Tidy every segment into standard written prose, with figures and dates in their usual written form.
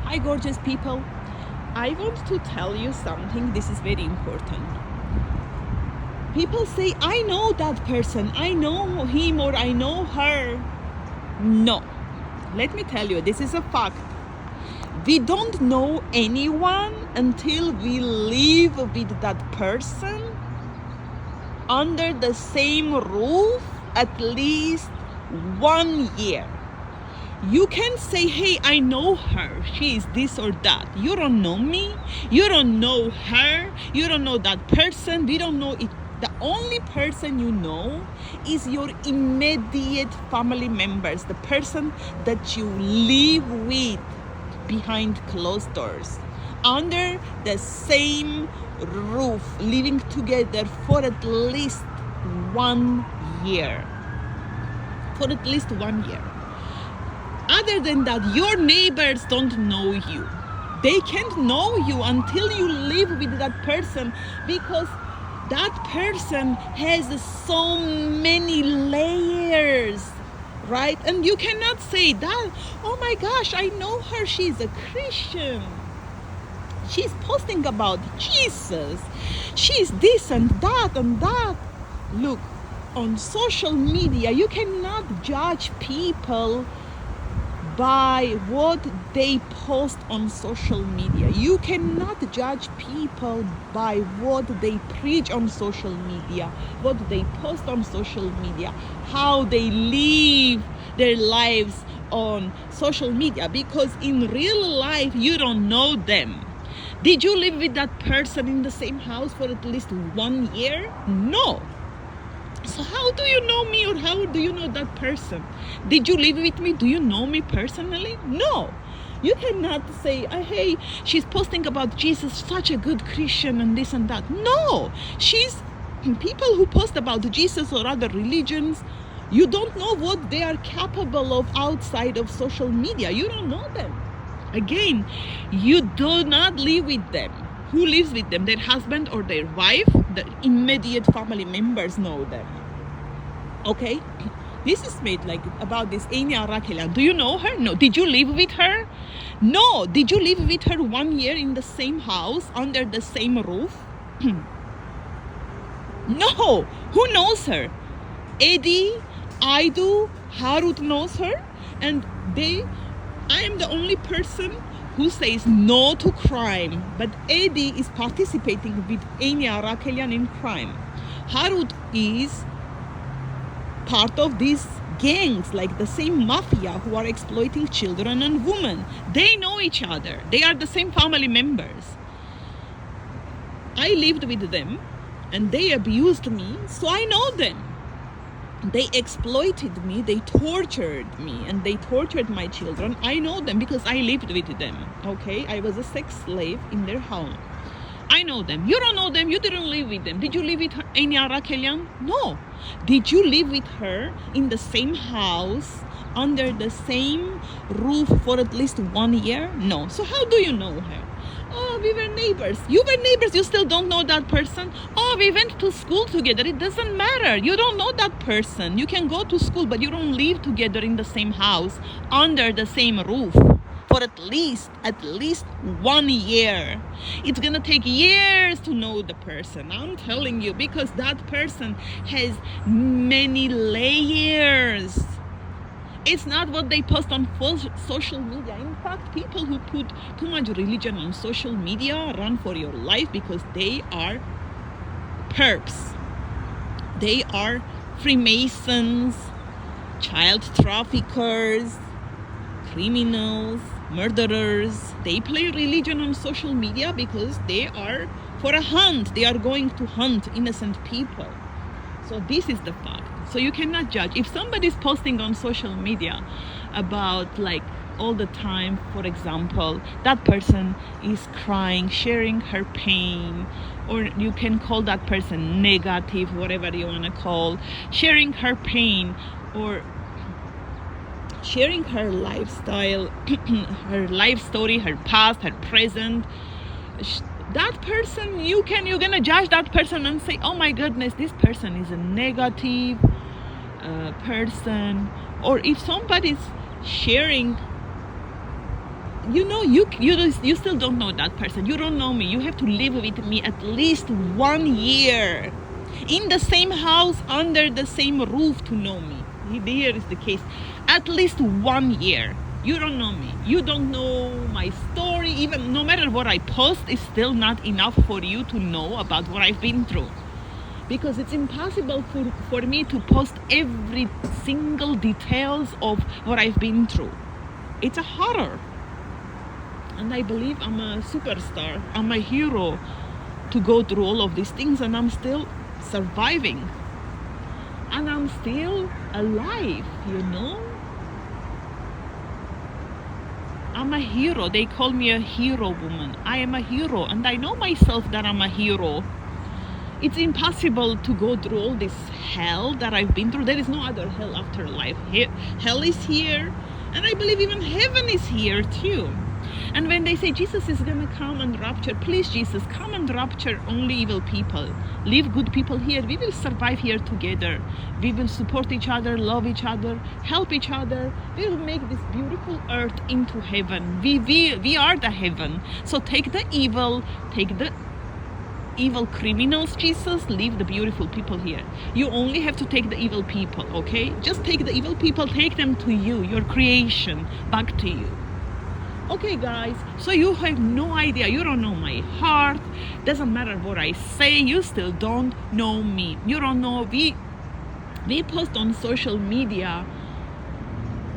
Hi, gorgeous people. I want to tell you something. This is very important. People say, I know that person, I know him or I know her. No. Let me tell you, this is a fact. We don't know anyone until we live with that person under the same roof at least 1 year. You can say, hey, I know her, she is this or that. You don't know me, you don't know her, you don't know that person, we don't know it. The only person you know is your immediate family members, the person that you live with behind closed doors, under the same roof, living together for at least 1 year. For at least 1 year. Other than that, your neighbors don't know you. They can't know you until you live with that person, because that person has so many layers, right? And you cannot say that, oh my gosh, I know her, she's a Christian. She's posting about Jesus. She's this and that and that. Look, on social media, you cannot judge people by what they post on social media. You cannot judge people by what they preach on social media, what they post on social media, how they live their lives on social media, because in real life you don't know them. Did you live with that person in the same house for at least 1 year? No. So how do you know me, or how do you know that person? Did you live with me? Do you know me personally? No. You cannot say, hey, she's posting about Jesus, such a good Christian and this and that. No. People who post about Jesus or other religions, you don't know what they are capable of outside of social media. You don't know them. Again, you do not live with them. Who lives with them? Their husband or their wife? The immediate family members know them. Okay? This is made like about this arakelian. Do you know her? No. Did you live with her? No. Did you live with her 1 year in the same house, under the same roof? No. Who knows her? Eddie, I do, Harut knows her, and I am the only person who says no to crime, but Eddie is participating with arakelian in crime. Harut is part of these gangs, like the same mafia who are exploiting children and women. They know each other. They are the same family members. I lived with them and they abused me, so I know them. They exploited me, they tortured me, and they tortured my children. I know them because I lived with them, okay? I was a sex slave in their home. I know them. You don't know them, you didn't live with them. Did you live with her, arakelian? No. Did you live with her in the same house, under the same roof for at least 1 year? No. So how do you know her? Oh, we were neighbors. You were neighbors, you still don't know that person? Oh, we went to school together. It doesn't matter. You don't know that person. You can go to school, but you don't live together in the same house, under the same roof, for at least 1 year. It's gonna take years to know the person. I'm telling you, because that person has many layers. It's not what they post on social media. In fact, people who put too much religion on social media run for your life, because they are perps. They are Freemasons, child traffickers, criminals, murderers. They play religion on social media because they are for a hunt. They are going to hunt innocent people. So this is the fact. So you cannot judge. If somebody is posting on social media about, like, all the time, for example, that person is crying, sharing her pain, or you can call that person negative, whatever you want to call, sharing her pain, or sharing her lifestyle, her life story, her past, her present, that person, you're gonna judge that person and say, oh my goodness, this person is a negative person. Or if somebody's sharing you still don't know that person. You don't know me. You have to live with me at least 1 year in the same house, under the same roof, to know me. Here is the case. At least 1 year. You don't know me. You don't know my story. Even no matter what I post, is still not enough for you to know about what I've been through. Because it's impossible for me to post every single details of what I've been through. It's a horror. And I believe I'm a superstar. I'm a hero to go through all of these things, and I'm still surviving. And I'm still alive, I'm a hero. They call me a hero woman. I am a hero, and I know myself that I'm a hero. It's impossible to go through all this hell that I've been through. There is no other hell after life. Hell is here, and I believe even heaven is here too. And when they say Jesus is going to come and rapture, please, Jesus, come and rapture only evil people. Leave good people here. We will survive here together. We will support each other, love each other, help each other. We will make this beautiful earth into heaven. We are the heaven. So take the evil criminals, Jesus, leave the beautiful people here. You only have to take the evil people, okay? Just take the evil people, take them to you, your creation, back to you. Okay, guys, so you have no idea. You don't know my heart. Doesn't matter what I say, you still don't know me. You don't know. We post on social media,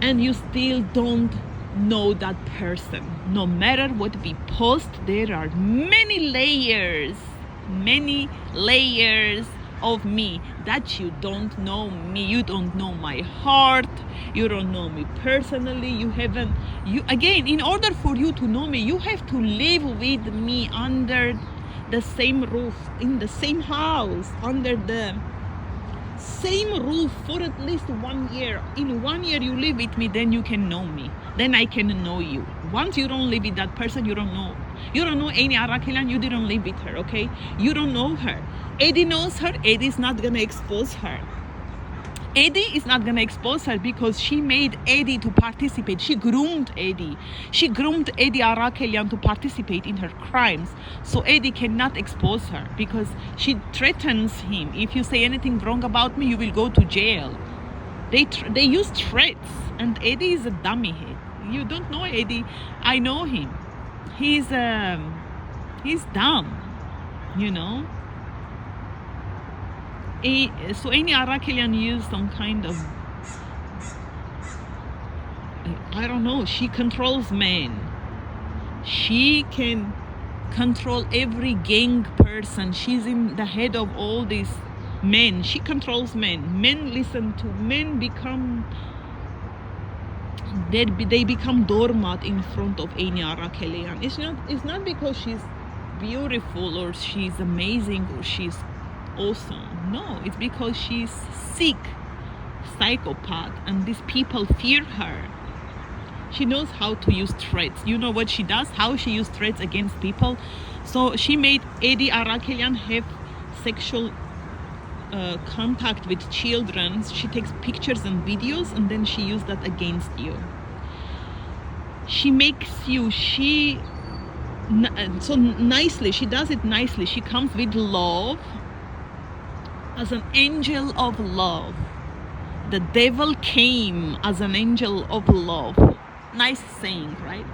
and you still don't know that person. No matter what we post, there are many layers of me that you don't know me. You don't know my heart. You don't know me personally. Again, in order for you to know me, you have to live with me under the same roof, in the same house, under the same roof for at least 1 year. In 1 year you live with me, then you can know me. Then I can know you. Once you don't live with that person, you don't know any arakelian. You didn't live with her, okay? You don't know her. Eddie knows her. Eddie is not gonna expose her. Eddie is not gonna expose her because she made Eddie to participate. She groomed Eddie. She groomed Eddie Arakelian to participate in her crimes. So Eddie cannot expose her because she threatens him. If you say anything wrong about me, you will go to jail. They use threats, and Eddie is a dummy head. You don't know Eddie. I know him. He's dumb, So any arakelian use some kind of, I don't know, she controls men. She can control every gang person. She's in the head of all these men. She controls men. Men listen to men, they become doormat in front of any arakelian. It's not because she's beautiful or she's amazing or she's awesome. No, it's because she's sick, psychopath, and these people fear her. She knows how to use threats. You know what she does? How she uses threats against people. So she made Eddie Arakelian have sexual contact with children. She takes pictures and videos, and then she uses that against you. She makes you, so nicely, she does it nicely. She comes with love, as an angel of love. The devil came as an angel of love. Nice saying, right?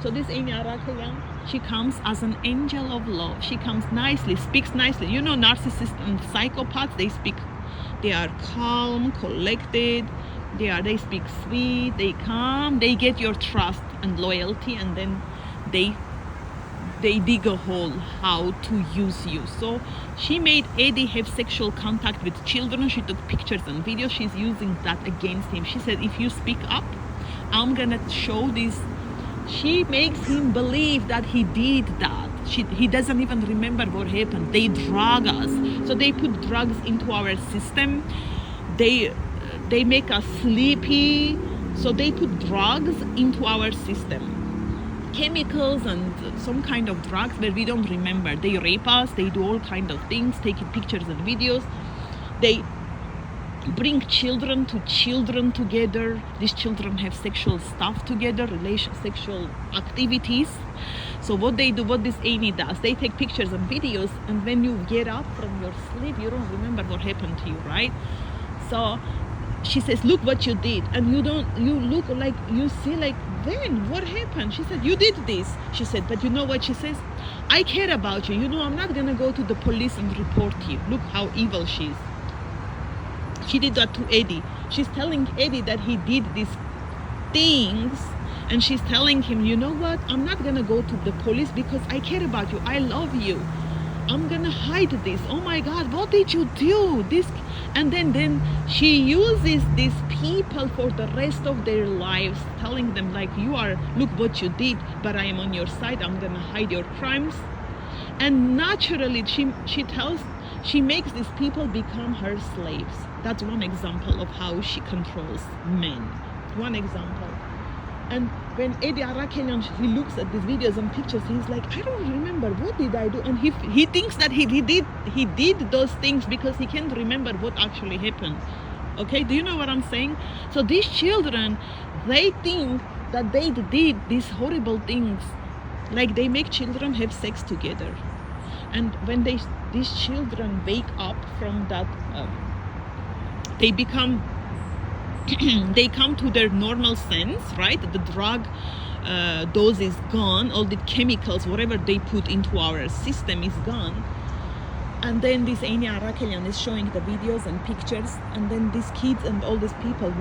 So this Amy Arakelian, she comes as an angel of love. She comes nicely, speaks nicely. Narcissists and psychopaths, they are calm, collected, they speak sweet, they calm, they get your trust and loyalty, and then they dig a hole how to use you. So she made Eddie have sexual contact with children. She took pictures and videos. She's using that against him. She said, if you speak up, I'm gonna show this. She makes him believe that he did that. He doesn't even remember what happened. They drug us. So they put drugs into our system. They make us sleepy. So they put drugs into our system. Chemicals and some kind of drugs where we don't remember. They rape us. They do all kind of things, taking pictures and videos. bring children together. These children have sexual stuff together, sexual activities. So what they do, what this Amy does, they take pictures and videos, and when you get up from your sleep, you don't remember what happened to you, right? So she says, look what you did, and you look like, you see like, when, what happened? She said, you did this. She said, but you know what she says? I care about you. You know, I'm not gonna go to the police and report you. Look how evil she is. She did that to Eddie. She's telling Eddie that he did these things, and she's telling him, you know what? I'm not gonna go to the police because I care about you. I love you. I'm gonna hide this. Oh my God, what did you do? This, and then she uses these people for the rest of their lives, telling them like, look what you did, but I am on your side. I'm gonna hide your crimes. And naturally, she makes these people become her slaves. That's one example of how she controls men. One example. And when Eddie Arakelian, he looks at these videos and pictures, he's like, I don't remember, what did I do? And he thinks that he did those things because he can't remember what actually happened. Okay, do you know what I'm saying? So these children, they think that they did these horrible things. Like, they make children have sex together. And when these children wake up from that, they come to their normal sense, right? The drug dose is gone, all the chemicals, whatever they put into our system is gone. And then this Amy Arakelian is showing the videos and pictures, and then these kids and all these people,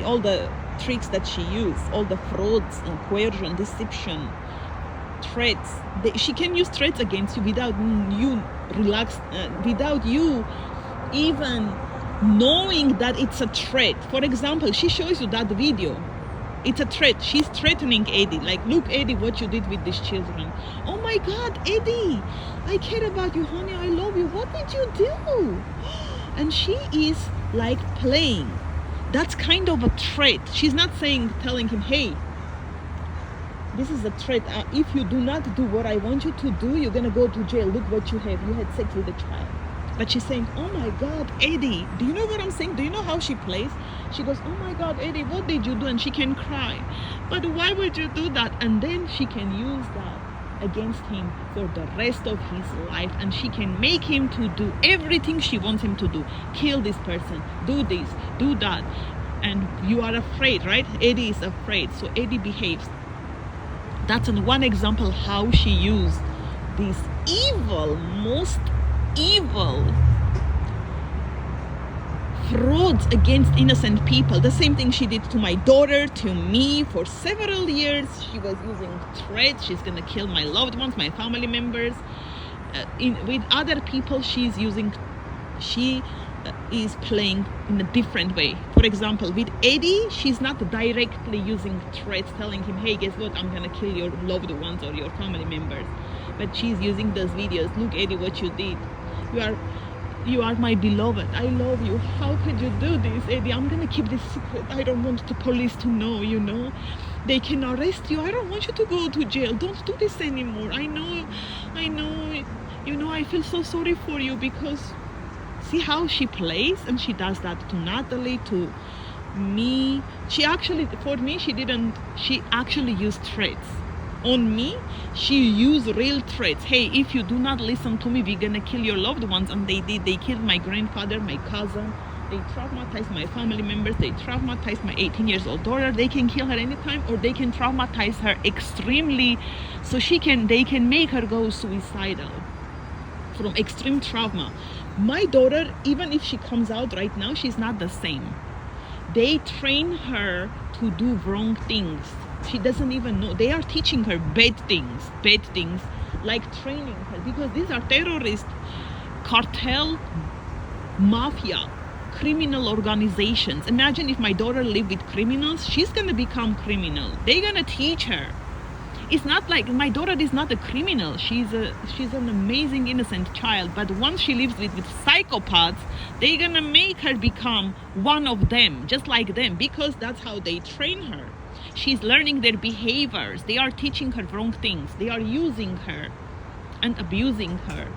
all the tricks that she used, all the frauds and coercion, deception, threats. She can use threats against you without you without you even knowing that it's a threat. For example, she shows you that video. It's a threat. She's threatening Eddie. Like, look, Eddie, what you did with these children. Oh my God, Eddie, I care about you, honey. I love you. What did you do? And she is like playing. That's kind of a threat. She's not telling him, hey, this is a threat. If you do not do what I want you to do, you're gonna go to jail. Look what you have. You had sex with a child. But she's saying, oh my God, Eddie, do you know what I'm saying? Do you know how she plays? She goes, oh my God, Eddie, what did you do? And she can cry. But why would you do that? And then she can use that against him for the rest of his life. And she can make him to do everything she wants him to do. Kill this person, do this, do that. And you are afraid, right? Eddie is afraid. So Eddie behaves. That's one example how she used this evil, most evil frauds against innocent people. The same thing she did to my daughter, to me. For several years she was using threats. She's gonna kill my loved ones, my family members. With other people she is playing in a different way. For example, with Eddie, she's not directly using threats, telling him, hey, guess what, I'm gonna kill your loved ones or your family members. But she's using those videos. Look, Eddie, what you did. You are my beloved. I love you. How could you do this, Eddie? I'm gonna keep this secret. I don't want the police to know, you know. They can arrest you. I don't want you to go to jail. Don't do this anymore. I know. You know, I feel so sorry for you, because see how she plays? And she does that to Natalie, to me. For me, she actually used threats. On me, she used real threats. Hey, if you do not listen to me, we're gonna kill your loved ones. And they did. They killed my grandfather, my cousin. They traumatized my family members. They traumatized my 18-year-old daughter. They can kill her anytime, or they can traumatize her extremely, so they can make her go suicidal from extreme trauma. My daughter, even if she comes out right now, she's not the same. They train her to do wrong things. She doesn't even know. They are teaching her bad things, like training her, because these are terrorist, cartel, mafia, criminal organizations. Imagine if my daughter lived with criminals, she's gonna become criminal. They're gonna teach her. It's not like my daughter is not a criminal. She's an amazing innocent child. But once she lives with psychopaths, they're gonna make her become one of them, just like them, because that's how they train her. She's learning their behaviors. They are teaching her wrong things. They are using her and abusing her.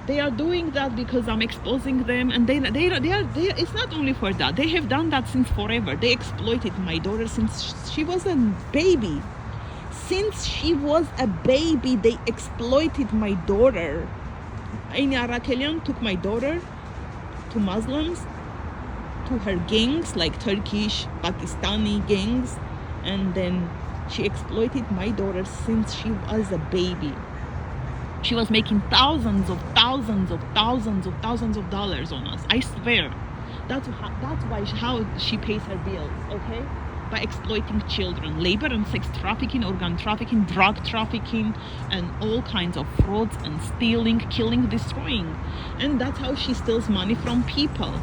They are doing that because I'm exposing them, and they are, it's not only for that. They have done that since forever. They exploited my daughter since she was a baby. Since she was a baby, they exploited my daughter. Any arakelian took my daughter to Muslims, to her gangs, like Turkish, Pakistani gangs, and then she exploited my daughter since she was a baby. She was making thousands of dollars on us. I swear. That's why how she pays her bills, okay? By exploiting children, labor and sex trafficking, organ trafficking, drug trafficking, and all kinds of frauds and stealing, killing, destroying. And that's how she steals money from people.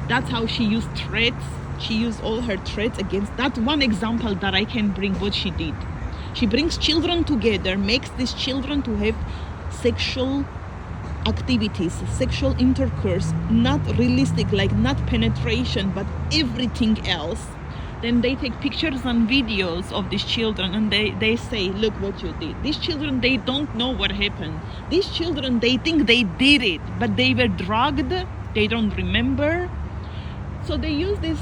That's how she used threats. She used all her threats against. That's one example that I can bring what she did. She brings children together, makes these children to have sexual activities, sexual intercourse, not realistic, like not penetration, but everything else. Then they take pictures and videos of these children, and they say, look what you did. These children, they don't know what happened. These children, they think they did it, but they were drugged. They don't remember. So they use this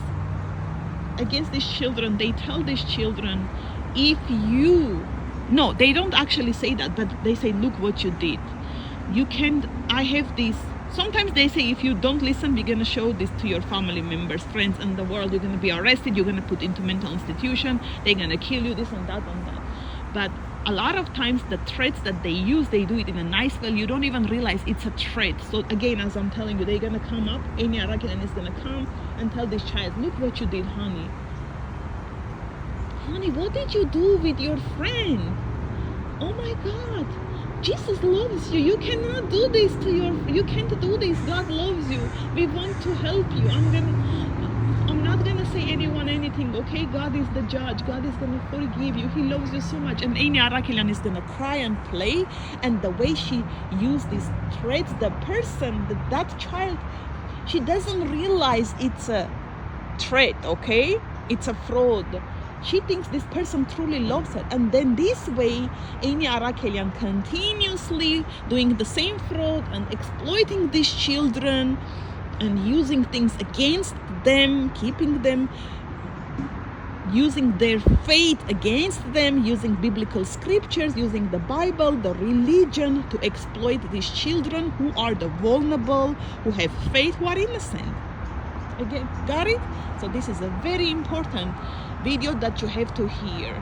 against these children. They tell these children, if you, no, they don't actually say that, but they say, look what you did. You can't, I have this. Sometimes they say, if you don't listen, we're going to show this to your family members, friends, and the world. You're going to be arrested. You're going to put into mental institution. They're going to kill you, this and that and that. But a lot of times the threats that they use, they do it in a nice way. You don't even realize it's a threat. So again, as I'm telling you, they're going to come up. Any arakelian is going to come and tell this child, look what you did, honey. Honey, what did you do with your friend? Oh my God. Jesus loves you. You cannot do this you can't do this. God loves you. We want to help you. I'm not gonna say anyone anything, okay? God is the judge. God is gonna forgive you. He loves you so much. And any arakelian is gonna cry and play. And the way she used these threats, the person, that child, she doesn't realize it's a threat, okay? It's a fraud. She thinks this person truly loves her. And then this way, any arakelian continuously doing the same fraud and exploiting these children and using things against them, keeping them, using their faith against them, using biblical scriptures, using the Bible, the religion to exploit these children who are the vulnerable, who have faith, who are innocent. Again, got it? So this is a very important video that you have to hear.